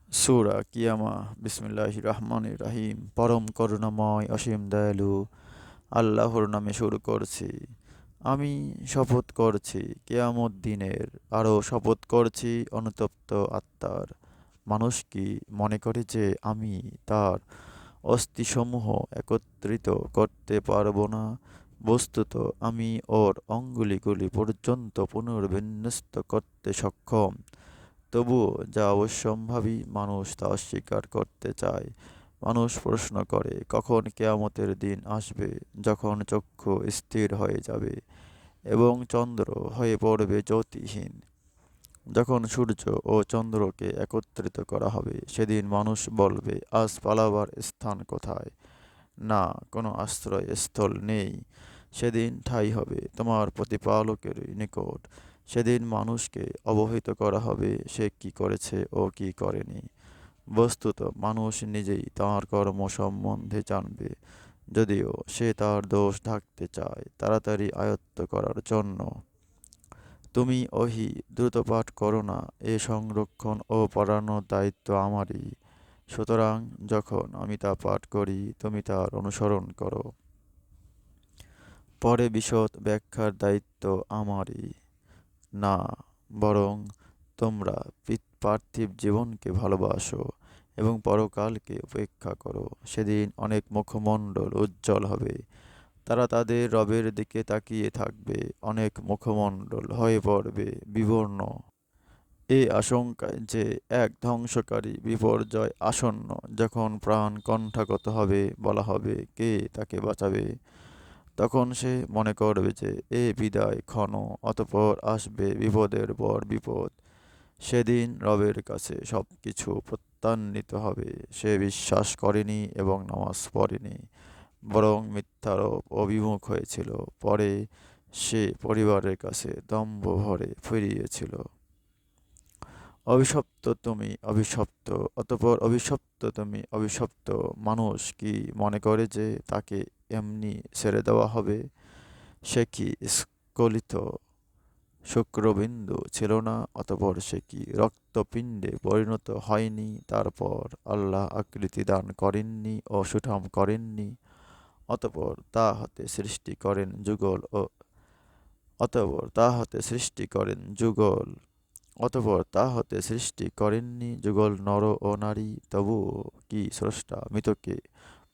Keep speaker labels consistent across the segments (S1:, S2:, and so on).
S1: সূরা কিয়ামা বিসমিল্লাহির রহমানির রহিম। পরম করুণাময় অসীম দয়ালু আল্লাহর নামে শুরু করছি। আমি শপথ করছি কিয়ামত দিনের, আরও শপথ করছি অনুতপ্ত আত্মার। মানুষ কি মনে করে যে আমি তার অস্থিসমূহ একত্রিত করতে পারবো না? বস্তুত আমি ওর অঙ্গুলিগুলি পর্যন্ত পুনর্বিন্যস্ত করতে সক্ষম। তবুও যা অবশ্যম্ভাবী মানুষ তা অস্বীকার করতে চায়। মানুষ প্রশ্ন করে কখন কেয়ামতের দিন আসবে, যখন চক্ষু স্থির হয়ে যাবে এবং চন্দ্র হয়ে পড়বে জ্যোতিহীন। যখন সূর্য ও চন্দ্রকে একত্রিত করা হবে, সেদিন মানুষ বলবে, আজ পালাবার স্থান কোথায়? না, কোনো আশ্রয়স্থল নেই। সেদিন ঠাঁই হবে তোমার প্রতিপালকের নিকট। সেদিন মানুষকে অবহিত করা হবে সে কি করেছে ও কি করেনি। বস্তুত মানুষ নিজেই তাঁর কর্ম সম্বন্ধে জানবে, যদিও সে তার দোষ ঢাকতে চায় তাড়াতাড়ি আয়ত্ত করার জন্য। তুমি ওহী দ্রুত পাঠ করো না, এ সংরক্ষণ ও পড়ানোর দায়িত্ব আমারই। সুতরাং যখন আমি তা পাঠ করি তুমি তার অনুসরণ করো। পরে বিশদ ব্যাখ্যার দায়িত্ব আমারই। না, বরং তোমরা পার্থিব জীবনকে ভালোবাসো এবং পরকালকে উপেক্ষা করো। সেদিন অনেক মুখমণ্ডল উজ্জ্বল হবে, তারা তাদের রবের দিকে তাকিয়ে থাকবে। অনেক মুখমণ্ডল হয়ে পড়বে বিবর্ণ, এ আশঙ্কায় যে এক ধ্বংসকারী বিপর্যয় আসন্ন। যখন প্রাণ কণ্ঠাগত হবে, বলা হবে, কে তাকে বাঁচাবে? তখন সে মনে করবে যে এ বিদায় ক্ষণ, অতঃপর আসবে বিপদের পর বিপদ। সেদিন রবের কাছে সবকিছু প্রত্যান্বিত হবে। সে বিশ্বাস করেনি এবং নামাজ পড়েনি, বরং মিথ্যারোপ অভিমুখ হয়েছিল। পরে সে পরিবারের কাছে দম্ভ ভরে ফিরিয়েছিল। অভিশপ্ত তুমি, অভিশপ্ত! অতঃপর অভিশপ্ত তুমি, অভিশপ্ত! মানুষ কি মনে করে যে তাকে এমনি ছেড়ে দেওয়া হবে? সে কি স্খলিত শুক্রবিন্দু ছিল না? অতঃপর সে কি রক্তপিণ্ডে পরিণত হয়নি? তারপর আল্লাহ আকৃতি দান করেননি ও সুঠাম করেননি? অতঃপর তা হতে সৃষ্টি করেন যুগল ও অতঃপর তা হতে সৃষ্টি করেন যুগল অতঃপর তা হতে সৃষ্টি করেননি যুগল নর ও নারী? তবুও কি স্রষ্টা মৃতকে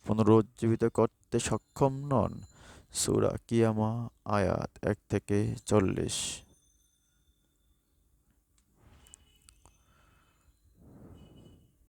S1: পুনরুজ্জীবিত করতে সক্ষম নন? সূরা কিয়ামা আয়াত 1 থেকে 40।